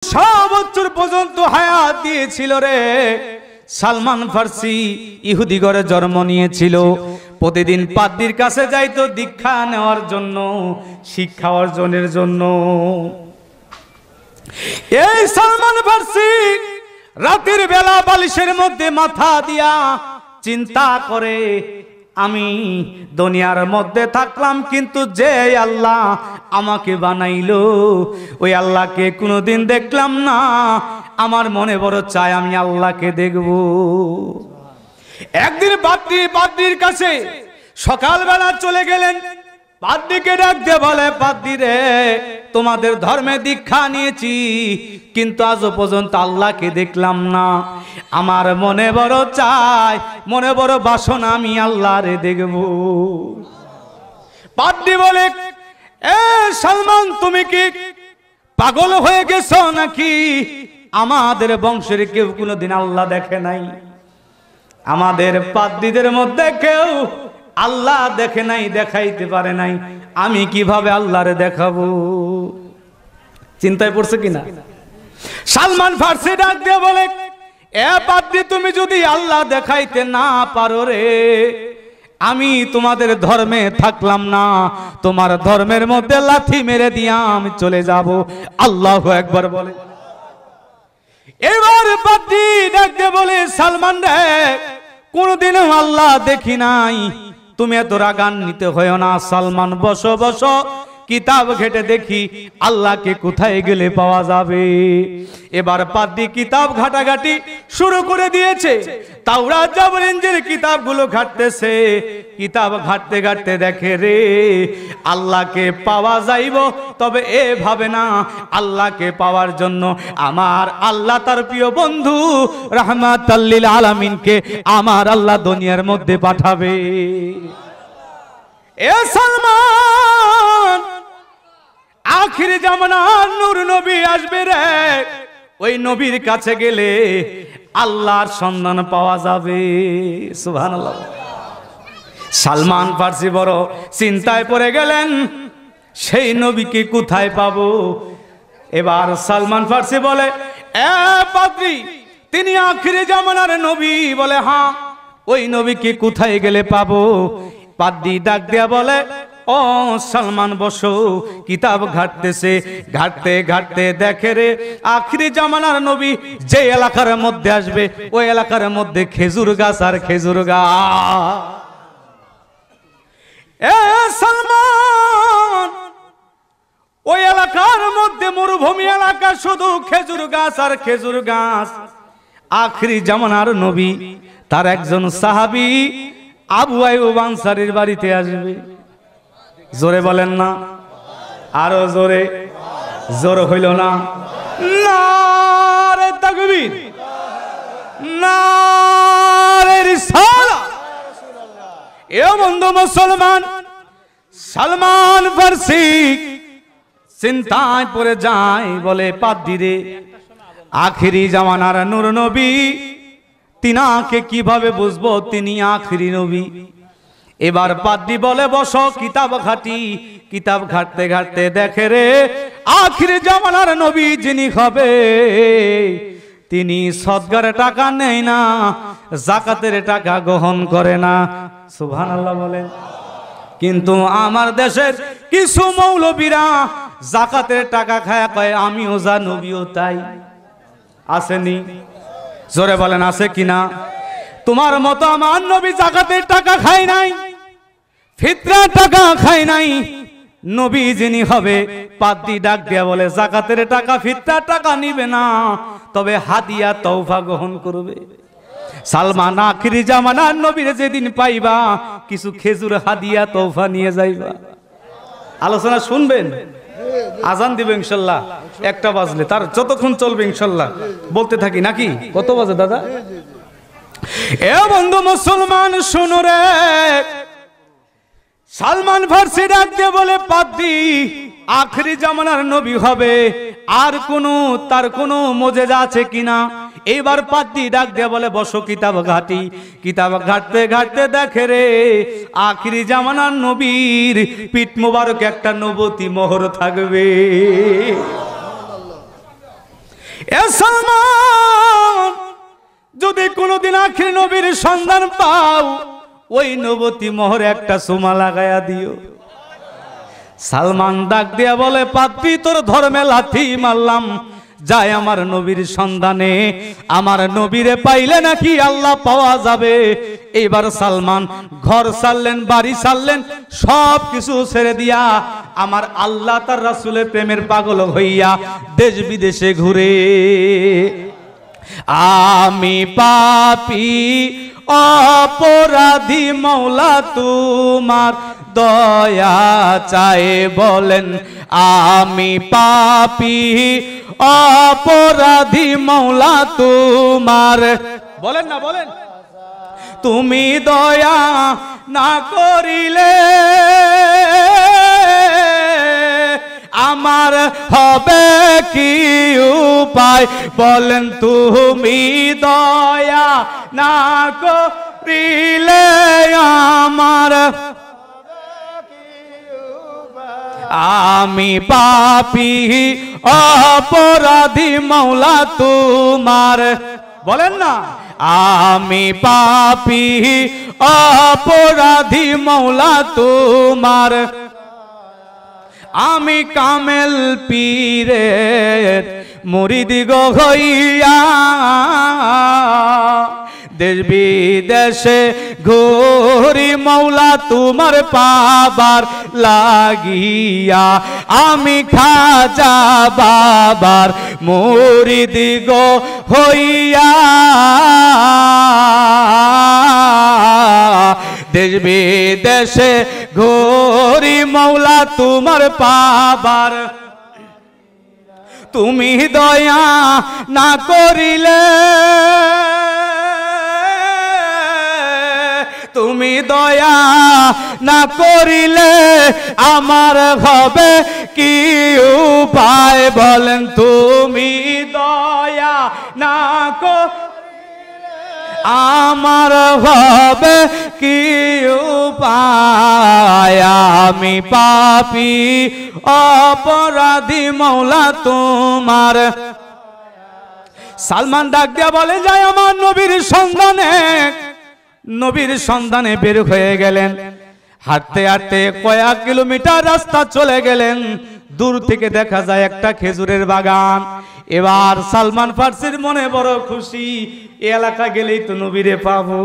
100 বছর পর্যন্ত হায়াত দিয়েছিল রে। সালমান ফার্সি ইহুদি ঘরে জন্ম নিয়েছিল। প্রতিদিন পাদ্রীর কাছে যাইতো দীক্ষা নেওয়ার জন্য, শিক্ষা অর্জনের জন্য। এই সালমান ফার্সি রাতের বেলা বালিশের মধ্যে মাথা দিয়া চিন্তা করে, আমি দুনিয়ার মধ্যে থাকলাম কিন্তু যে আল্লাহ আমাকে বানাইলো ওই আল্লাহকে কোনোদিন দেখলাম না। আমার মনে বড় চায় আমি আল্লাহকে দেখব। একদিন পাদ্রীর কাছে সকালবেলা চলে গেলেন। পাদ্রীকে ডাক দিয়ে বলে, পাদ্রী রে, তোমাদের ধর্মে দীক্ষা নিয়েছি কিন্তু আজও পর্যন্ত আল্লাহকে দেখলাম না। আমার মনে বড় চায়, মনে বড় বাসনা আমি আল্লাহরে দেখব। পাদ্রী বলে, এ সালমান, তুমি কি পাগল হয়ে গেছো নাকি? আমাদের বংশের কেউ কোনোদিন আল্লাহ দেখে নাই। আমাদের পাদ্রীদের মধ্যে কেউ আল্লাহ দেখে নাই, দেখাইতে পারে নাই। আমি কিভাবে আল্লাহরে দেখাবো? চিন্তায় পড়ছে কিনা? সালমান ফার্সি ডাক দিয়ে বলে, এ পাদ্রী, তুমি যদি আল্লাহ দেখাইতে না পারো রে, আমি তোমাদের ধর্মে থাকলাম না। তোমার ধর্মের মধ্যে লাথি মেরে দিয়া আমি চলে যাব। আল্লাহু আকবার বলে। এবার পাদ্রী ডাক দিয়ে বলে, সালমান রে, কোনদিনও আল্লাহ দেখি নাই, তুমি এত রাগান্বিত হয়েও না। সালমান, বসো বসো, কিতাব ঘেটে দেখি আল্লাহকে কোথায় গেলে পাওয়া যাবে। এবার পাদ্রী কিতাব ঘাটাঘাটি শুরু করে দিয়েছে। তাওরাত জাবর ইনজিল কিতাবগুলো ঘাটতেছে। কিতাব ঘাটতে ঘাটতে দেখে রে, আল্লাহকে পাওয়া যাইব, তবে এভাবে না। আল্লাহকে পাওয়ার জন্য আমার আল্লাহ তার প্রিয় বন্ধু রাহমাতাল লিল আলামিনকে আমার আল্লাহ দুনিয়ার মধ্যে পাঠাবে। এ সালমান, আখির জামানার নূর নবী আসবে রে। ওই নবীর কাছে গেলে আল্লাহর সন্ধান পাওয়া যাবে। সুবহানাল্লাহ। সালমান ফার্সি বড় চিন্তায় পড়ে গেলেন, সেই নবীকে কোথায় পাবো? এবার সালমান ফার্সি বলে, এ পাদ্রী, তিনি আখির জামানার নবী? বলে, হ্যাঁ। ওই নবীকে কোথায় গেলে পাবো? পাদ্রী ডাক দিয়া বলে, ও সালমান, বসো। কিতাব ঘাটতেছে। ঘাটতে ঘাটতে দেখে রে, আখিরি জামানার নবী যে এলাকার মধ্যে আসবে ওই এলাকার মধ্যে খেজুর গাছ আর খেজুর গাছ। এ সালমান, ওই এলাকার মধ্যে মরুভূমি এলাকা, শুধু খেজুর গাছ আর খেজুর গাছ। আখিরি জামানার নবী তার একজন সাহাবী আবু আইয়ুব আনসারীর বাড়িতে আসবে। জোরে বলেন না, আরো জোরে। জোর হইল না? নারে তাকবীর, নারে রিসালাত। এ বন্ধু মুসলমান, সালমান ফার্সি চিন্তায় পড়ে যায়। বলে, পাদ্রী রে, আখিরি জামানার নূর নবী, তিনাকে কিভাবে বুঝবো তিনি আখিরি নবী? এবার পাদ্রী বলে, বসো, কিতাব ঘাটি। কিতাব ঘাটতে ঘাটতে দেখে রে, আখিরি জামানার নবী যিনি হবে তিনি সদকার টাকা নেয় না, যাকাতের টাকা গ্রহণ করে না। সুবহানাল্লাহ বলেন। কিন্তু আমার দেশের কিছু মৌলবীরা যাকাতের টাকা খায়, কয় আমিও যা, নবীও তাই। আসেনি? জোরে বলেন, আছে কিনা? তোমার মতো আমার নবী যাকাতের টাকা খায় নাই, ফিতরার টাকা খায় নাই। নবী যিনি হবে, পাদ্রী ডাক দিয়া বলে, যাকাতের টাকা ফিতরার টাকা নিবে না, তবে হাদিয়া তওফা গ্রহণ করবে। সালমান, আখিরি জামানার নবীর যেদিন পাইবা, কিছু খেজুর হাদিয়া তওফা নিয়ে যাইবা। আলোচনা শুনবেন? আজান দিবে ইনশাল্লাহ 1টা বাজলে, তার যতক্ষণ চলবে ইনশাল্লাহ বলতে থাকি নাকি? কত বাজে দাদা? এ বন্ধু মুসলমান, শুনো রে, সালমান ফার্সি ডাক দিয়ে বলে, পাদ্রী, আখিরি জামানার নবী হবে, আর তার কোনো মুজিজা আছে কিনা? এবার পাদ্রী ডাক দিয়ে বলে, বসো, কিতাব ঘাটি। কিতাব ঘাটতে ঘাটতে দেখে রে, আখিরি জামানার নবীর পিঠ মোবারক একটা নবুয়তি মোহর থাকবে। এ সালমান, যদি কোনোদিন আখির নবীর সন্ধান পাও, ওই নবতী মোহরে একটা চুমা লাগায়া দিও। সালমান ডাক দিয়া বলে, পাত্রী তোর ধর্মে লাথি মারলাম, যাই আমার নবীর সন্ধানে, আমার নবীরে পাইলে নাকি আল্লাহ পাওয়া যাবে। এইবার সালমান ঘর ছাড়লেন, বাড়ি ছাড়লেন, সব কিছু ছেড়ে দিয়া আমার আল্লাহ তার রাসূলের প্রেমের পাগল হইয়া দেশ বিদেশে ঘুরে। আমি পাপী অপরাধী, মওলা তোমার দয়া চাই বলেন। আমি পাপী অপরাধী, মওলা তোমার, বলেন না বলেন, তুমি দয়া না করিলে আমার হবে কি উপায়, বলেন তুমি দয়া না করিলে আমার, আমি পাপী অপরাধী, মওলা তোমার, বলেন না, আমি পাপী অপরাধী, মওলা তোমার। আমি কামেল পীরের মুরিদ গো হইয়া দেশ বিদেশে ঘুরি, মওলা তোমার পাবার লাগিয়া। আমি খাজা বাবার মুরিদ গো হইয়া দেশ বিদেশে ঘুরি, মওলা তোমার পাবার, তুমি দয়া না করিলে, তুমি দয়া না করিলে আমার হবে কি উপায়, বলেন তুমি দয়া না করিলে আমার হবে কি উপায়। আমি পাপী অপরাধী, মওলা তোমার। সালমান ডাক দিয়া বলে, যায় আমার নবীর সন্ধানে। নবীর সন্ধানে বের হয়ে গেলেন, হাঁটতে হাঁটতে কয়েক কিলোমিটার রাস্তা চলে গেলেন। দূর থেকে দেখা যায় একটা খেজুরের বাগান। এবার সালমান ফার্সির মনে বড় খুশি, এই এলাকা গেলেই তো নবীরে পাবো।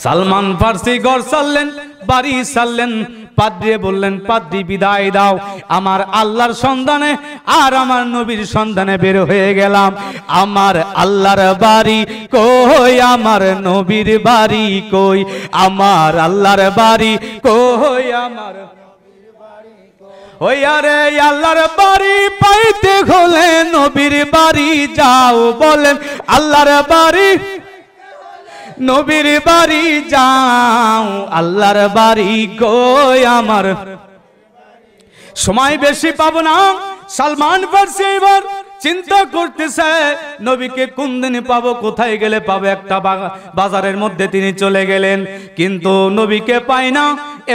সালমান ফার্সি ঘর ছাড়লেন, বাড়ি ছাড়লেন, পাদ্রী বললেন, পাদ্রী বিদায় দাও, আমার আল্লাহর সন্ধানে আর আমার নবীর সন্ধানে বের হয়ে গেলাম। আমার আল্লাহর বাড়ি কই, আমার নবীর বাড়ি কই, আমার আল্লাহর বাড়ি কই, আমার ওই আরে আল্লাহর বাড়ি পাইতে হলে নবীর বাড়ি যাও, বলেন আল্লাহর বাড়ি, নবীর বাড়ি যাও, আল্লাহর বাড়ি কই আমার। সময় বেশি পাবো না। সালমান ফার্সি এবার চিন্তা করতেছে, নবীকে কোন দিনে পাবো, কোথায় গেলে পাবো। একটা বাজারের মধ্যে তিনি চলে গেলেন, কিন্তু নবীকে পাই না।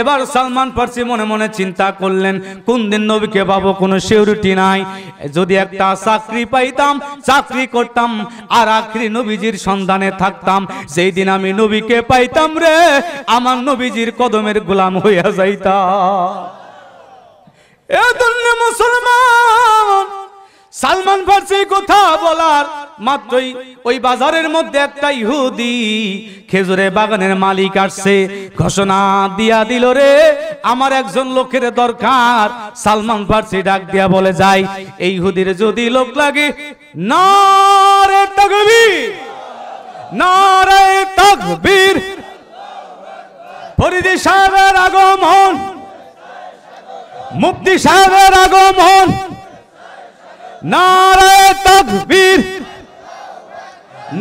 এবার সালমান ফার্সি মনে মনে চিন্তা করলেন, কোন দিন নবীকে পাবো, কোনো সিউরিটি নাই। যদি একটা চাকরি পাইতাম, চাকরি করতাম, আর আখরি নবীজির সন্ধানে থাকতাম। যেই দিন আমি নবীকে পাইতাম রে, আমার নবীজির কদমের গোলাম হইয়া যাইতাম। এ দুনিয়া মুসলমান, সালমান ফার্সি কথা বলার মাত্রই ওই বাজারের মধ্যে একটা ইহুদি খেজুরের বাগানের মালিক আসছে, ঘোষণা দিয়া দিল, রে আমার একজন লোকের দরকার। সালমান ফার্সি ডাক দিয়া বলে, যাই, এই ইহুদির যদি লোক লাগে, নারে তাকবীর, নারে তাকবীর, ফরিদি সাহেবের আগমন, মুফতি সাহেবের আগমন, নারে তাকবীর,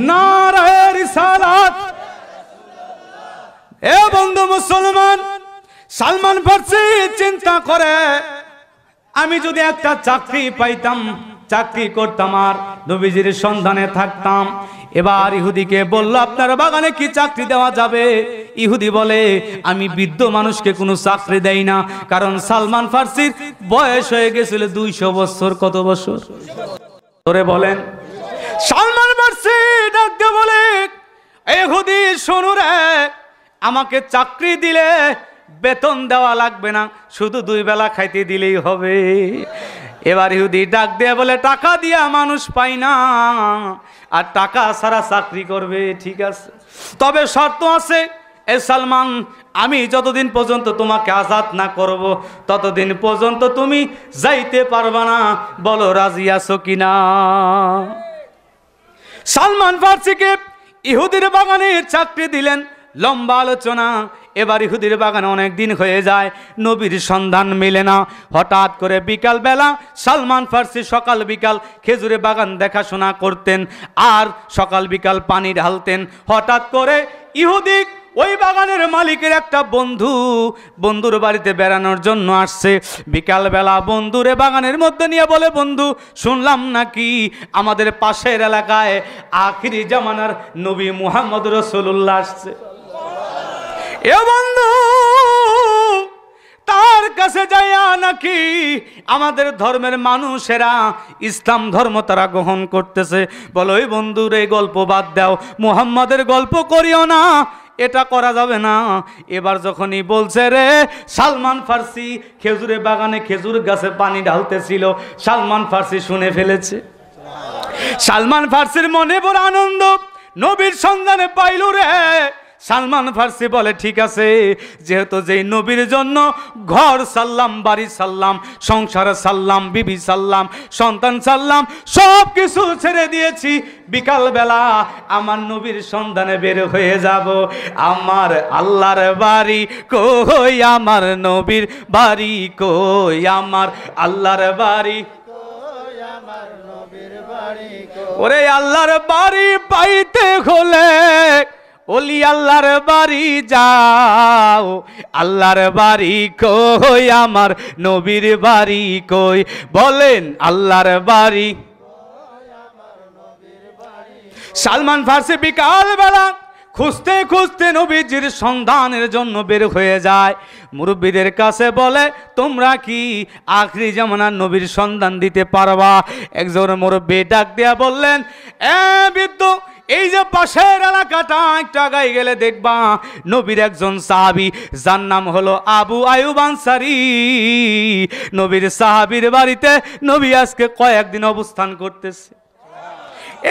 নারে রিসালাত। এ বন্ধু মুসলমান, সালমান ফার্সি চিন্তা করে, আমি যদি একটা চাকরি পাইতাম, চাকরি করতাম আর নবীজির সন্ধানে থাকতাম। এবার ইহুদিকে বলল, আপনার বাগানে কি চাকরি দেওয়া যাবে? ইহুদি বলে, আমি বৃদ্ধ মানুষকে কোনো চাকরি দেই না, কারণ সালমান ফার্সির বয়স হয়ে গেছিল 200 বছর। কত বছর? তোরে বলেন। সালমান ফার্সি ডাক দিয়ে বলে, ইহুদি শোনো রে, আমাকে চাকরি দিলে বেতন দেওয়া লাগবে না, শুধু 2 বেলা খাইতে দিলেই হবে। এবার ইহুদি ডাক দিয়ে বলে, টাকা দিয়া মানুষ পাই না, আর টাকা ছাড়া চাকরি করবে, ঠিক আছে, তবে শর্ত আছে। এ সালমান, আমি যতদিন পর্যন্ত তোমাকে আজাদ না করব ততদিন পর্যন্ত তুমি যাইতে পারবা না, বলো রাজি আছো কিনা? সালমান ফার্সিকে ইহুদির বাগানে চাকরি দিলেন। লম্বা আলোচনা। এবার ইহুদির বাগানে অনেক দিন হয়ে যায়, নবীর সন্ধান মেলে না। হঠাৎ করে বিকাল বেলা সালমান ফার্সি সকাল বিকাল খেজুরে বাগান দেখাশোনা করতেন আর সকাল বিকাল পানি ঢালতেন। হঠাৎ করে ইহুদি ওই বাগানের মালিকের একটা বন্ধুর বাড়িতে বেড়ানোর জন্য আসছে। বিকালবেলা বন্ধুরে বাগানের মধ্যে নিয়ে বলে, বন্ধু, শুনলাম নাকি আমাদের পাশের এলাকায় আখিরি জামানার নবী মুহাম্মদ রাসূলুল্লাহ আসছে। এ বন্ধু, তার কাছে যাইয়া নাকি আমাদের ধর্মের মানুষেরা ইসলাম ধর্ম তারা গ্রহণ করতেছে। বলো, ওই বন্ধুর এই গল্প বাদ দাও, মুহাম্মাদের গল্প করিও না, এটা করা যাবে না। এবার যখনই বলছে রে, সালমান ফার্সি খেজুরে বাগানে খেজুর গাছে পানি ঢালতেছিল, সালমান ফার্সি শুনে ফেলেছে। সালমান ফার্সির মনে বড় আনন্দ, নবীর সন্ধানে পাইল রে। সালমান ফার্সি বলে, ঠিক আছে, যেহেতু যেই নবীর জন্য ঘর সাল্লাম, বাড়ি সাল্লাম, সংসার সাল্লাম, বিবি সাল্লাম, সন্তান সাল্লাম, সব কিছু ছেড়ে দিয়েছি, বিকালবেলা আমার নবীর সন্ধানে বের হয়ে যাব। আমার আল্লাহর বাড়ি কই, আমার নবীর বাড়ি কই, আমার আল্লাহর বাড়ি, ওরে আল্লাহর বাড়ি পাইতে হলে ওলি আল্লাহর বাড়ি যাও, আল্লাহর বাড়ি কই, আমার নবীর বাড়ি কই, বলেন আল্লাহর বাড়ি। সালমান ফার্সি বিকাল বেলা খুঁজতে খুঁজতে নবীজির সন্ধানের জন্য বের হয়ে যায়। মুরব্বীদের কাছে বলে, তোমরা কি আখরি জামানার নবীর সন্ধান দিতে পারবা? একজন মুরব্বী ডাক দিয়া বললেন, বৃদ্ধ, এই যে পাশের এলাকাটা একটু আগায় গেলে দেখবা নবীর একজন সাহাবী, যার নাম হলো আবু আয়ুব আনসারী। নবীর সাহাবীর বাড়িতে নবী আজকে কয়েকদিন অবস্থান করতেছে।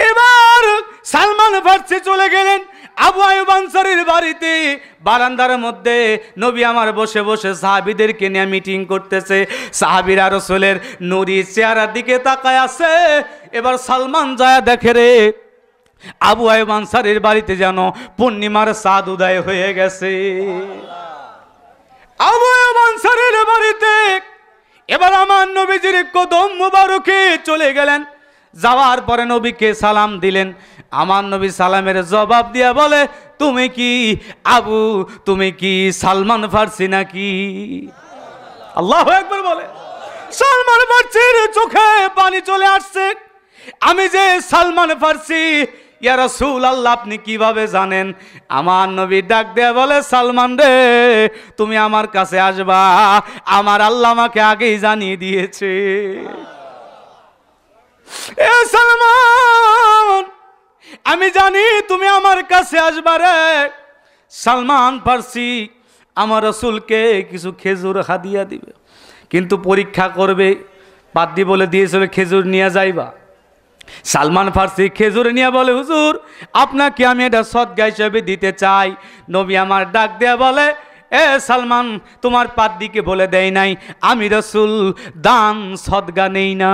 এবার সালমান ফার্সি চলে গেলেন আবু আয়ুব আনসারীর বাড়িতে। বারান্দার মধ্যে নবী আমার বসে বসে সাহাবীদেরকে নিয়ে মিটিং করতেছে। সাহাবীরা রাসূলের নূরি চেহারার দিকে তাকায় আছে। এবার সালমান যায় দেখে রে, আবু আয়ুব আনসারীর বাড়িতে যেন পূর্ণিমার চাঁদ উদয় হয়ে গেছে। আবু আয়ুব আনসারীর বাড়িতে এবার আমার নবীজির কদম মুবারকে চলে গেলেন। যাওয়ার পরে নবীকে সালাম দিলেন। আমার নবী সালামের জবাব দিয়া বলে, তুমি কি সালমান ফার্সি নাকি? আল্লাহু আকবার বলে। সালমান ফার্সির চোখে পানি চলে আসছে। আমি যে সালমান ফার্সি, ইয়া রাসূলুল্লাহ, আপনি কিভাবে জানেন? আমার নবী ডাক দেয়া বলে, সালমান রে, তুমি আমার কাছে আসবা, আমার আল্লাহ আমাকে আগেই জানিয়ে দিয়েছে। এ সালমান, আমি জানি তুমি আমার কাছে আসবা রে। সালমান ফার্সি আমার রাসূলকে কিছু খেজুর হাদিয়া দিবে, কিন্তু পরীক্ষা করবে। পাদ্রী বলে দিয়েছিল খেজুর নিয়ে যাইবা। সালমান ফার্সি খেজুর নিয়ে বলে, হুজুর, আপনাকে আমি এটা সদকা হিসেবে দিতে চাই। নবী আমার ডাক দেয়া বলে, এ সালমান, তোমার পাদ্রীকে বলে দেয় নাই আমি রাসূল দান সদকা নেই না।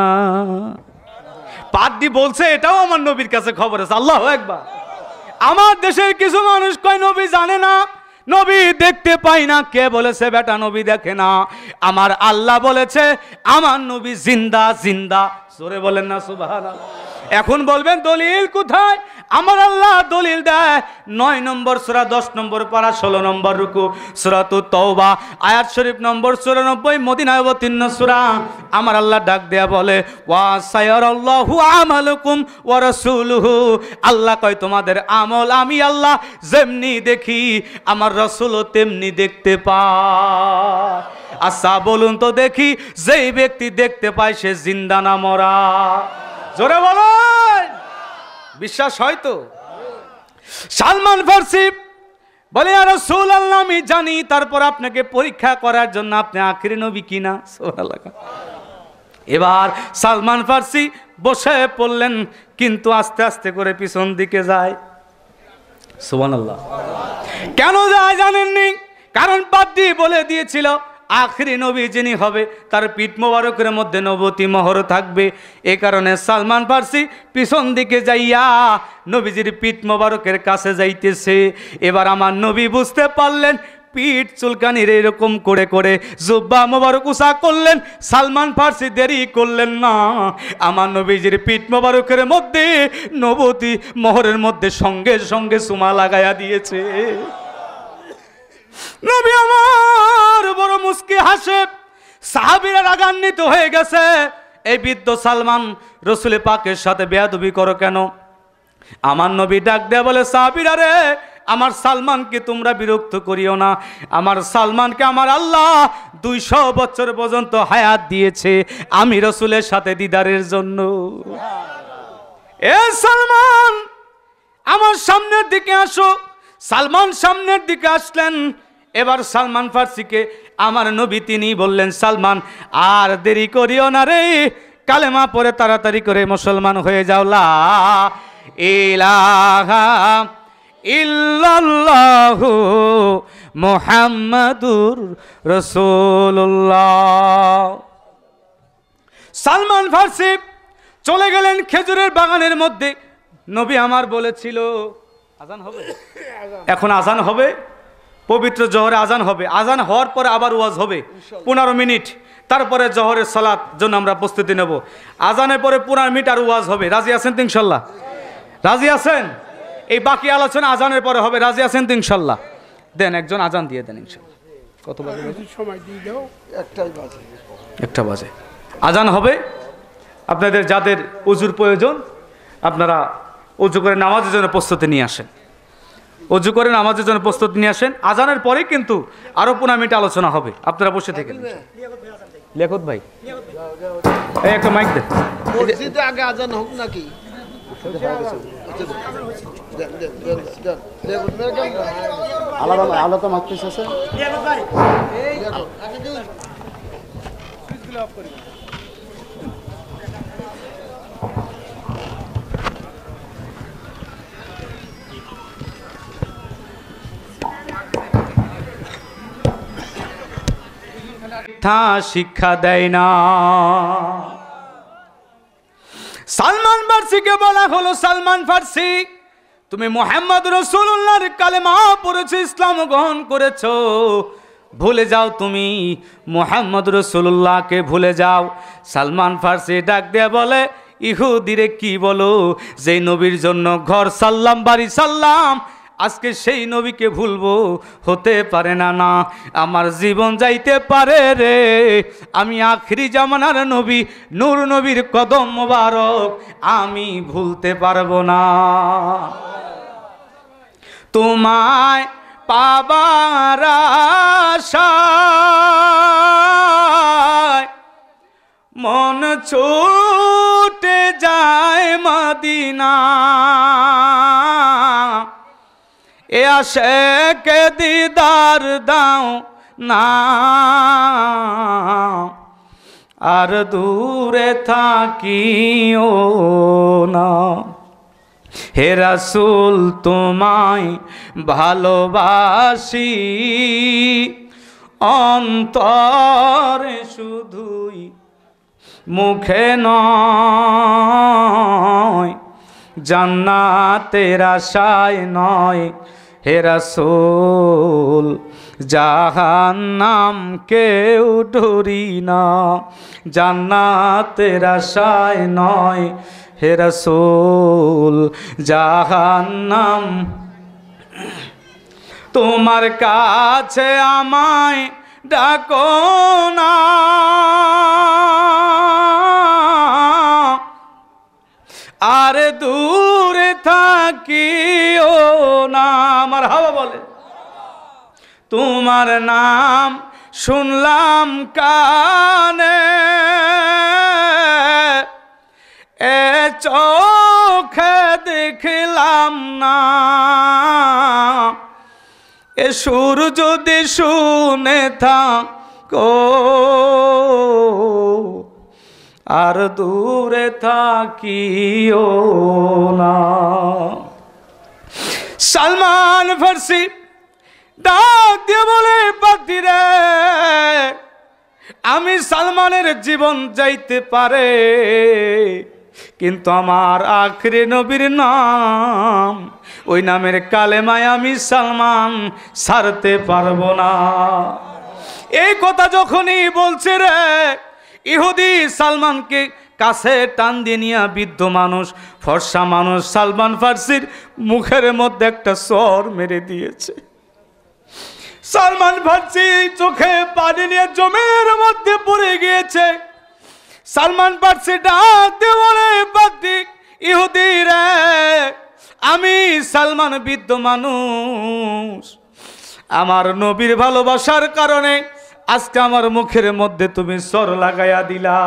পাদ্রী বলছে, এটাও আমার নবীর কাছে খবর আছে। আল্লাহু আকবার। আমার দেশের কিছু মানুষ কয় নবী জানে না, নবী দেখতে পাই না। কে বলেছে বেটা নবী দেখে না? আমার আল্লাহ বলেছে আমার নবী জিন্দা জিন্দা। জোরে বলেন না সুবহানাল্লাহ। এখন বলবেন দলিল কোথায়? আমার আল্লাহ দলিল দেয় 9 নম্বর সূরা 10 নম্বর পারা 16 নম্বর রুকু, সূরাতুত তাওবা আয়াত শরীফ নম্বর 94, মদিনায় অবতীর্ণ সূরা। আমার আল্লাহ ডাক দেয়া বলে, ওয়া সায়ারাল্লাহু আমালাকুম ওয়া রাসূলুহু। আল্লাহ কয় তোমাদের আমল আমি আল্লাহ যেমনি দেখি, আমার রাসূলও তেমনি দেখতে পায়। আচ্ছা বলুন তো দেখি, যেই ব্যক্তি দেখতে পায় সে জিন্দা না মরা? জোরে বলেন, বিশ্বাস হয় তো? সালমান ফার্সি বলে, ইয়া রাসূলুল্লাহ, আমি জানি, তারপর আপনাকে পরীক্ষা করার জন্য আপনি আখিরি নবী কিনা। সুবহানাল্লাহ। এবার সালমান ফার্সি বসে পড়লেন, কিন্তু আস্তে আস্তে করে পিছন দিকে যায়। সুবহানাল্লাহ। কেন যায় জানেননি? কারণ পাদ্রী বলে দিয়েছিল আখিরি নবী যিনি হবে তার পিঠ মোবারকের মধ্যে নবতী মোহর থাকবে। এই কারণে সালমান ফার্সি পিছন দিকে যাইয়া নবীজির পিঠ মোবারকের কাছে যাইতেছে। এবার আমার নবী বুঝতে পারলেন, পিঠ চুলকানির এরকম করে করে জুব্বা মোবারক উঁচা করলেন। সালমান ফার্সি দেরি করলেন না, আমার নবীজির পিঠ মোবারকের মধ্যে নবতী মোহরের মধ্যে সঙ্গে সঙ্গে চুমা লাগাইয়া দিয়েছে। নবী আমার বড় মুস্কি হাসে, সাহাবীরা রাগান্বিত হয়ে গেছে, এই বৃদ্ধ সালমান রাসূল পাকের সাথে বেয়াদবি করো কেন? আমার নবী ডাক দেয়া বলে, সাহাবীরা রে, আমার সালমানকে তোমরা বিরক্ত করিও না। আমার সালমানকে আমার আল্লাহ 200 বছর পর্যন্ত হায়াত দিয়েছে আমি রাসূলের সাথে দিদারের জন্য। এ সালমান, আমার সামনের দিকে আসো। সালমান সামনের দিকে আসলেন। এবার সালমান ফার্সিকে আমার নবী তিনি বললেন, সালমান আর দেরি করিও না রে, কালেমা পড়ে তাড়াতাড়ি করে মুসলমান হয়ে যাও। লা ইলাহা ইল্লাল্লাহু মুহাম্মাদুর রাসূলুল্লাহ। সালমান ফার্সি চলে গেলেন খেজুরের বাগানের মধ্যে। নবী আমার বলেছিল আজান হবে, এখন আজান হবে, পবিত্র জোহরে আজান হবে। আজান হওয়ার পরে আবার ওয়াজ হবে 15 মিনিট, তারপরে জোহরের সালাত জন্য আমরা প্রস্তুতি নেব। আজানের পরে 15 মিনিট আর ওয়াজ হবে। রাজি আছেন তো ইনশাল্লাহ? রাজি আছেন? এই বাকি আলোচনা আজানের পরে হবে। রাজি আছেন তো ইনশাল্লাহ? দেন একজন আজান দিয়ে দেন ইনশাল্লাহ। কত বাজে? সময় দিয়ে দাও, 1টা বাজে আজান হবে। আপনাদের যাদের উজুর প্রয়োজন আপনারা উজু করে নামাজের জন্য প্রস্তুতি নিয়ে আসেন। উজু করে নামাজের জন্য প্রস্তুতি নিয়ে আসেন। আজানের পরে কিন্তু আরো 15 মিনিট আলোচনা হবে, আপনারা বসে থাকেন। লেখত ভাই এই একটা মাইক দেন। মসজিদে আগে আজান হোক নাকি? আলাদা আলাদা মাইক আছে। শিক্ষা দেয় না। সালমান ফার্সিকে বলা হলো, সালমান ফার্সি তুমি মুহাম্মদ রাসূলুল্লাহর কালেমা পড়েছো, ইসলাম গ্রহণ করেছো, ভুলে যাও, তুমি মুহাম্মদ রাসূলুল্লাহকে ভুলে যাও। সালমান ফার্সি ডাক দিয়ে বলে, ইহুদিরে কি বলো, যে নবীর জন্য ঘর সাল্লাম বাড়ি সাল্লাম, আজকে সেই নবীকে ভুলবো? হতে পারে না। না, আমার জীবন যাইতে পারে রে, আমি আখিরি জামানার নবী নূর নবীর কদম মোবারক আমি ভুলতে পারবো না। তোমায় পাবার আশায় মন ছুটে যায় মদিনা, এ আশিকে দিদার দাও না, আর দূরে থাকিও না। হে রাসূল তোমায় ভালোবাসি, অন্তরে শুধুই মুখে নয়, জান্নাতের আশায় নয়। হে রাসূল জাহান্নাম কেউ ডরি না, জান্নাতের আশায় নয়। হে রাসূল জাহান্নাম, তোমার কাছে আমায় ডাকো না, আর দূরে থাকিও না। আমার হাওয়া বলে, তোমার নাম শুনলাম কানে, এ চোখে দেখলাম না, এ সুর যদি শুনে থাকো আর দূরে থাকিও না। সালমান ফার্সি ডাক দিয়ে বলে, পাদ্রী রে, আমি সালমানের জীবন যাইতে পারে, কিন্তু আমার আখেরি নবীর নাম, ওই নামের কালেমায় আমি সালমান ছাড়তে পারবো না। এই কথা যখনই বলছে রে, ইহুদি সালমানকে কাছে টান দিয়ে নিয়ে, বৃদ্ধ মানুষ, ফর্সা মানুষ, সালমান ফার্সির মুখের মধ্যে একটা সর মেরে দিয়েছে। সালমান ফার্সি চোখে পানি নিয়ে জমির মধ্যে পড়ে গিয়েছে। সালমান ফার্সি ডাক দিয়ে বলে, পাদ্রী ইহুদি রে, আমি সালমান বৃদ্ধ মানুষ, আমার নবীর ভালোবাসার কারণে আজকে আমার মুখের মধ্যে তুমি সর লাগাইয়া দিলা।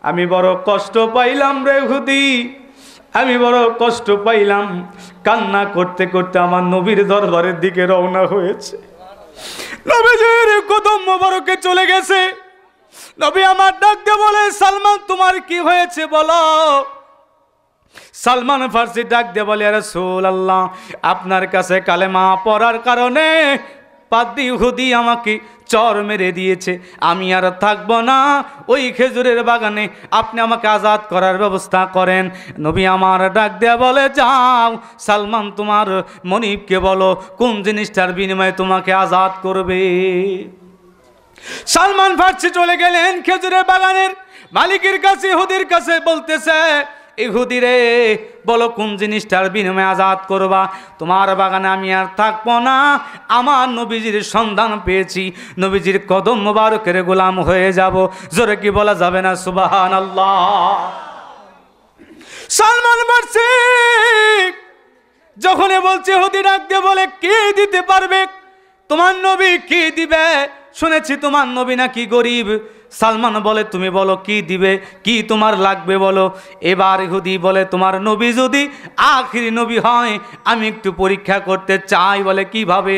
আমি বড় কষ্ট পাইলাম রে ইহুদি, আমি বড় কষ্ট পাইলাম। কান্না করতে করতে আমার নবীর দরবারের দিকে রওনা হয়েছে। নবীজির কদম মোবারকে চলে গেছে। নবী আমার ডাক দিয়ে বলে, সালমান তোমার কি হয়েছে বলো। সালমান ফার্সি ডাক দিয়ে বলে, রাসূলুল্লাহ, আপনার কাছে কালেমা পড়ার কারণে পাদ্রী ইহুদি আমাকে চর মেরে দিয়েছে, আমি আর থাকবো না ওই খেজুরের বাগানে, আপনি আমাকে আজাদ করার ব্যবস্থা করেন। নবী আমার ডাক দেয়া বলে, যাও সালমান তোমার মনিবকে বলো কোন জিনিসটার বিনিময়ে তোমাকে আজাদ করবে। সালমান ফার্সি চলে গেলেন খেজুরের বাগানের মালিকের কাছে, ইহুদির কাছে বলতেছে, ইহুদি রে, বলো কোন জিনিসটার বিনিময়ে আজাদ করবা, তোমার বাগানে আমি আর থাকবো না, আমার নবীজির সন্ধান পেয়েছি, নবীজির কদম মোবারকের গোলাম হয়ে যাব। জোরে কি বলা যাবে না সুবহানাল্লাহ। সালমান ফার্সি যখন বলছে, ইহুদি ডাক দিয়ে বলে, কে দিতে পারবে, তোমার নবী কি দিবে, শুনেছি তোমার নবী নাকি গরিব। সালমান বলে, তুমি বলো কি দিবে, কি তোমার লাগবে বলো। এবার ইহুদি বলে, তোমার নবী যদি আখিরি নবী হয়, আমি একটু পরীক্ষা করতে চাই। বলে কিভাবে?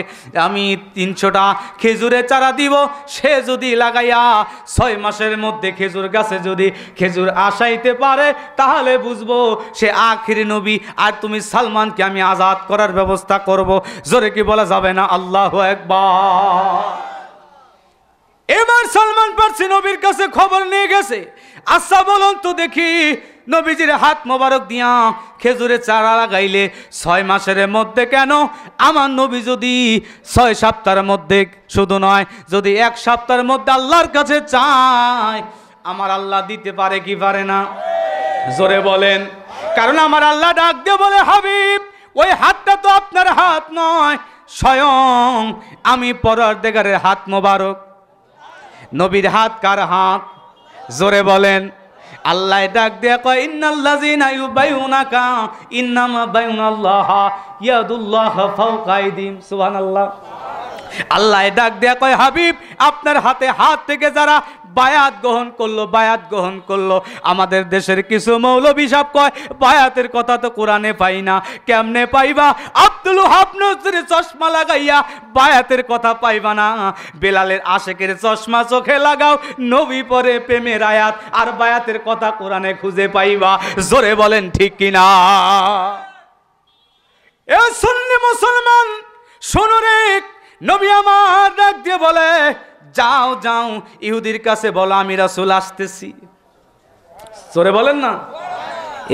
আমি 300টা খেজুরের চারা দিব, সে যদি লাগাইয়া 6 মাসের মধ্যে খেজুর গাছে যদি খেজুর আসাইতে পারে, তাহলে বুঝবো সে আখিরি নবী। আর তুমি সালমানকে আমি আজাদ করার ব্যবস্থা করব। জোরে কি বলা যাবে না আল্লাহু আকবার। এবার সালমান ফার্সি নবীর কাছে খবর নিয়ে গেছে, আচ্ছা বলুন তো দেখি, নবীজির হাত মোবারক দিয়া খেজুরের চারা লাগাইলে 6 মাসের মধ্যে কেন, আমার নবী যদি 6 সপ্তাহের মধ্যে, শুধু নয় যদি 1 সপ্তাহের মধ্যে আল্লাহর কাছে চায়, আমার আল্লাহ দিতে পারে কি পারে না? জোরে বলেন। কারণ আমার আল্লাহ ডাক দিয়ে বলে, হাবিব ওই হাতটা তো আপনার হাত নয়, স্বয়ং আমি পরওয়ারদিগারের হাত মোবারক। নবীর হাত কার হাত? জোরে বলেন। আল্লাহ ডাক দিয়ে কয়, ইন্নাল্লাযীনা ইউবাইউনাকা ইন্নামা বাইউনাল্লাহ ইয়াদুল্লাহ ফাওকা আইদিহিম। সুবহানাল্লাহ। আল্লাহ ডাক দিয়ে কয়, হাবিব আপনার হাতে হাত থেকে যারা বায়াত গ্রহণ করলো, আমাদের দেশের কিছু মৌলবী সাহেব কয় বায়াতের কথা তো কোরআনে পাই না। কেমনে পাইবা? আব্দুল ওহাব নজরী চশমা লাগাইয়া বায়াতের কথা পাইবা না। বেলালের আশেকের চশমা চোখে লাগাও, নবী পরে প্রেমের আয়াত আর বায়াতের কথা কোরআনে খুঁজে পাইবা। জোরে বলেন ঠিক কিনা? এ সুন্নি মুসলমান শোনো রে, নবী আমার ডাক দিয়ে বলে, যাও যাও ইহুদির কাছে বলো আমি রাসূল আসতেছি। জোরে বলেন না।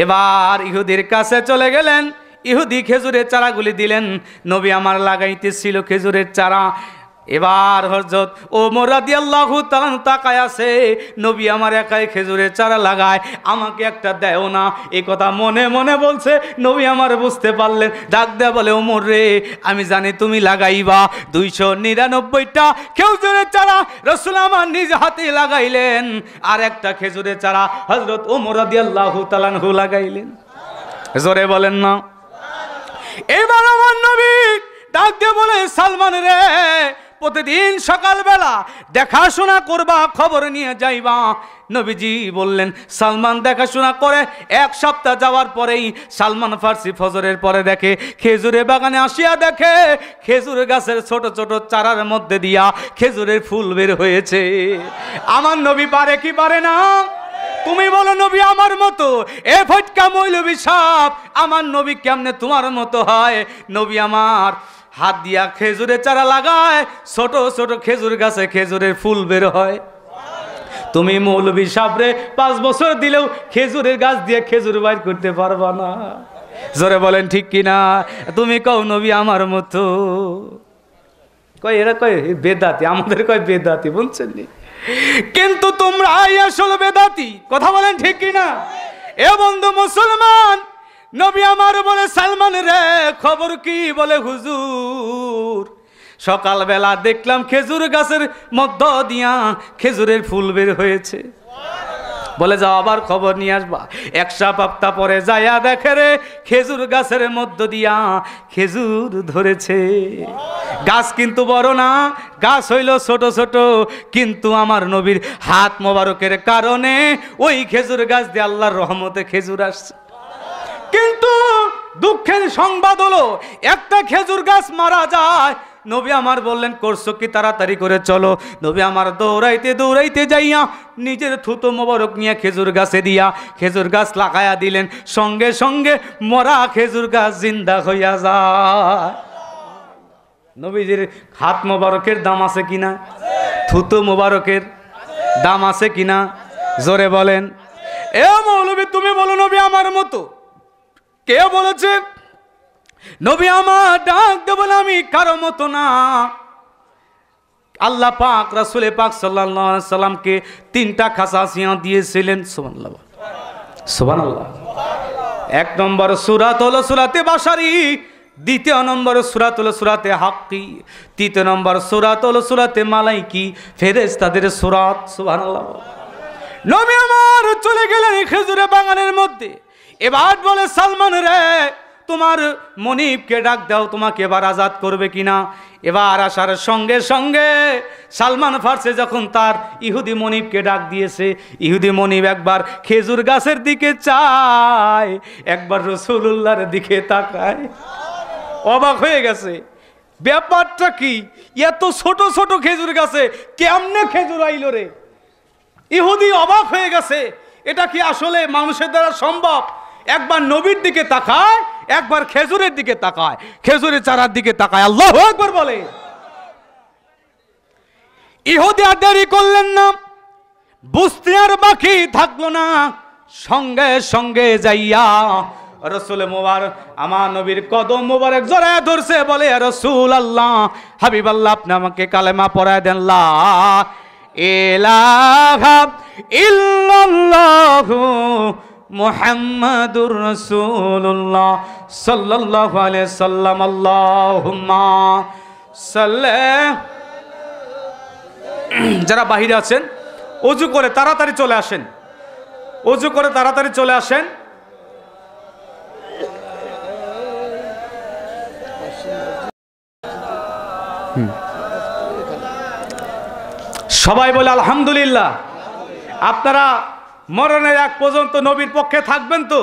এবার ইহুদির কাছে চলে গেলেন, ইহুদি খেজুরের চারাগুলি দিলেন, নবী আমার লাগাইতেছিল খেজুরের চারা। এবার হযরত ওমর রাদিয়াল্লাহু তাআলা তাকায় আছে, নবী আমার একাই খেজুরের চারা লাগায়, আমাকে একটা দেও না, এই কথা মনে মনে বলছে। নবী আমার বুঝতে পারলেন, ডাক দেয়া বলে, ওমর রে, আমি জানি তুমি লাগাইবা 299টা খেজুরের চারা রাসূল আমার নিজ হাতে লাগাইলেন, আর একটা খেজুরের চারা হযরত ওমর রাদিয়াল্লাহু তাআলা লাগাইলেন। জোরে বলেন না। এবার আমার নবী ডাক দিয়ে বলে, সালমান রে, প্রতিদিন সকালবেলা দেখাশোনা করবা, খবর নিয়ে যাইবা। নবীজি বললেন সালমান দেখাশোনা করে। এক সপ্তাহ যাওয়ার পরেই সালমান ফার্সি ফজরের পরে দেখে খেজুরের বাগানে আসিয়া দেখে খেজুরের গাছের ছোট ছোট চারার মধ্যে দিয়া খেজুরের ফুল বের হয়েছে। আমার নবী পারে কি পারে না? তুমি বলো নবী আমার মতো? এ ফটকা মৌলবী সাহেব, আমার নবী কেমনে তোমার মতো হয়? নবী আমার হাত দিয়া খেজুরের চারা লাগায়, ছোট ছোট খেজুর গাছে খেজুরের ফুল বের হয়। তুমি মৌলবী সাহেবরে 5 বছর দিলেও খেজুরের গাছ দিয়ে খেজুর বাইর করতে পারবা না। জোরে বলেন ঠিক কিনা? তুমি কও নবী আমার মতো। কয় এরা কয় বেদাতি, আমাদের কয় বেদাতি, বুঝছেন নি? কিন্তু তোমরা আসলে বেদাতি। কথা বলেন ঠিক কিনা? এ বন্ধু মুসলমান, নবী আমার বলে সালমান রে খবর কি? বলে হুজুর সকালবেলা দেখলাম খেজুর গাছের মধ্য দিয়া খেজুরের ফুল বের হয়েছে। বলে যাও আবার খবর নিয়ে আসবা। 1 সপ্তাহ পরে যায়া দেখে রে খেজুর গাছের মধ্য দিয়া খেজুর ধরেছে। গাছ কিন্তু বড় না, গাছ হইল ছোট ছোট, কিন্তু আমার নবীর হাত মোবারকের কারণে ওই খেজুর গাছ দিয়ে আল্লাহর রহমতে খেজুর আসছে। কিন্তু দুঃখের সংবাদ হলো একটা খেজুর গাছ মারা যায়। নবী আমার বললেন করছো কি? তাড়াতাড়ি করে চলো। নবী আমার দৌড়াইতে দৌড়াইতে যাইয়া নিজের থুতো মোবারক নিয়ে খেজুর গাছে দিয়া খেজুর গাছ লাগাইয়া দিলেন। সঙ্গে সঙ্গে মরা খেজুর গাছ জিন্দা হইয়া যায়। নবীজির হাত মোবারকের দাম আছে কিনা? থুতো মোবারকের দাম আছে কিনা? জোরে বলেন। এ মৌলবী তুমি বলো নবী আমার মতো? কে বলেছে নবী আমার? ডাক দেব না, আমি কারো মতো না। আল্লাহ পাক রাসূল পাক সাল্লাল্লাহু আলাইহি সাল্লামকে 3টা খাসাসিয়াত দিয়েছিলেন। সুবহানাল্লাহ, সুবহানাল্লাহ। 1 নম্বর সূরা হলো সূরাতে বাশারি, 2 নম্বর সূরা হলো সূরাতে হাক্কি, 3 নম্বর সূরা হলো সূরাতে মালাইকি, ফেরেশতাদের সূরা। সুবহানাল্লাহ। নবী আমার চলে গেলেন খেজুরের বাগানের মধ্যে। এবার বলে সালমান রে তোমার মনিবকে ডাক দাও, তোমাকে এবার আজাদ করবে কিনা। এবার আসার সঙ্গে সঙ্গে সালমান ফার্সি যখন তার ইহুদি মনিবকে ডাক দিয়েছে, ইহুদি মনিব একবার খেজুর গাছের দিকে চায়, একবার রাসূলুল্লাহর দিকে তাকায়। অবাক হয়ে গেছে, ব্যাপারটা কি? এত ছোট ছোট খেজুর গাছে কেমনে খেজুর আইল রে? ইহুদি অবাক হয়ে গেছে, এটা কি আসলে মানুষের দ্বারা সম্ভব? একবার নবীর দিকে তাকায়, একবার খেজুরের দিকে তাকায়, খেজুরের চারার দিকে তাকায়। আল্লাহু আকবার বলে। ইহুদি আর দেরি করলেন না, বুঝতে আর বাকি থাকলো না, সঙ্গে সঙ্গে যাইয়া রাসূল মুবারক আমার নবীর কদম মুবারক জড়ায় ধরছে। বলে ইয়া রাসূলুল্লাহ, হাবিবাল্লাহ, আপনি আমাকে কালেমা পড়ায় দেন। লা ইলাহা ইল্লাল্লাহু মুহাম্মাদুর রাসূলুল্লাহ সাল্লাল্লাহু আলাইহি সাল্লাম। আল্লাহুম্মা সাল্লি। যারা বাহিরে আছেন ওযু করে তাড়াতাড়ি চলে আসেন, ওযু করে তাড়াতাড়ি চলে আসেন। সবাই বলে আলহামদুলিল্লাহ। আপনারা মরণের এক পর্যন্ত নবীর পক্ষে থাকবেন তো?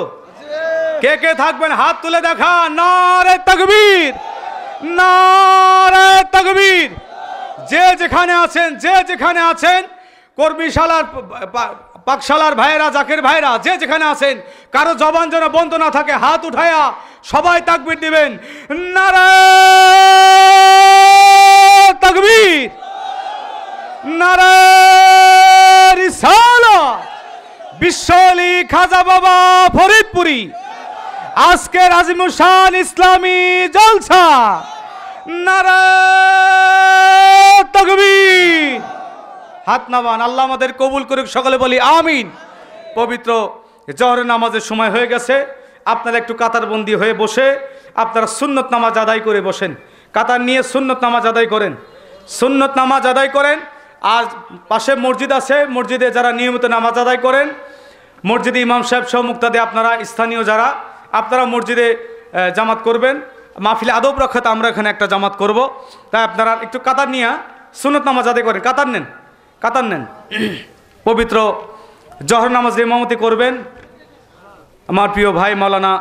কে কে থাকবেন হাত তুলে দেখা। নারে তাকবীর, নারে তাকবীর। যে যেখানে আছেন, যে যেখানে আছেন, কর্মীশালার পাকশালার ভাইরা, জাকের ভাইরা, যে যেখানে আছেন, কারো জবান যেন বন্ধ না থাকে, হাত উঠায়া সবাই তাকবীর দিবেন। নারে তাকবীর, নারে রিসালাত। বিশ্বলি খাজা বাবা ফরিদপুরি আজকের আজিমুল শান ইসলামী জলসা। নারে তাকবীর। হাত নামান। আল্লাহ আমাদের কবুল করুক, সকলে বলি আমিন। পবিত্র জোহরের নামাজের সময় হয়ে গেছে। আপনারা একটু কাতারবন্দি হয়ে বসে আপনারা সুন্নত নামাজ আদায় করে বসেন। কাতার নিয়ে সুন্নত নামাজ আদায় করেন, সুন্নত নামাজ আদায় করেন। আর পাশে মসজিদ আছে, মসজিদে যারা নিয়মিত নামাজ আদায় করেন, মসজিদে ইমাম সাহেব সহ মুক্তাদে আপনারা স্থানীয় যারা, আপনারা মসজিদে জামাত করবেন। মাহফিলে আদব রক্ষাতে আমরা এখানে একটা জামাত করব, তাই আপনারা একটু কাতার নিয়ে সুন্নত নামাজ আদায় করেন। কাতার নেন। পবিত্র জহর নামাজের ইমামতি করবেন আমার প্রিয় ভাই মাওলানা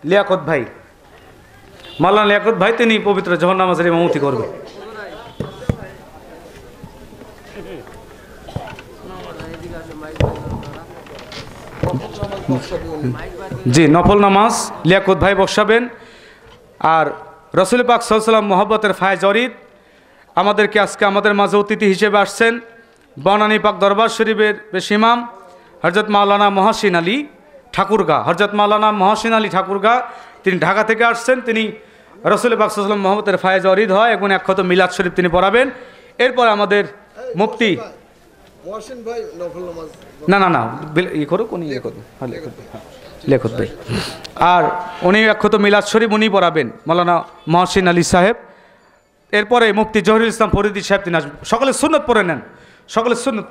লিয়াকত ভাই, তিনি পবিত্র জহর নামাজের ইমামতি করবেন। জি, নফল নামাজ লিয়াকত ভাই বসাবেন। আর রসুল পাক সাল্লাল্লাহু আলাইহি ওয়াসাল্লাম মোহাব্বতের ফায়েজ অরিদ আমাদেরকে আজকে আমাদের মাঝে অতিথি হিসেবে আসছেন বনানী পাক দরবার শরীফের বেশ ইমাম হযরত মাওলানা মহসিন আলী ঠাকুরগা, তিনি ঢাকা থেকে আসছেন। তিনি রসুল পাক সাল্লাল্লাহু আলাইহি ওয়াসাল্লাম মোহাম্মতের ফায়েজ অরিদ হয় এবং একশত মিলাদ শরীফ তিনি পড়াবেন। এরপর আমাদের মুফতি লেখত ভাই আর উনি একশত মিলাদ শরীফ উনি পড়াবেন মাওলানা মহসিন আলী সাহেব। এরপরে মুফতি জহিরুল ইসলাম ফরিদী সাহেব তিনি আসবেন। সকলে সুন্নত পড়ে নেন, সকলে সুন্নত।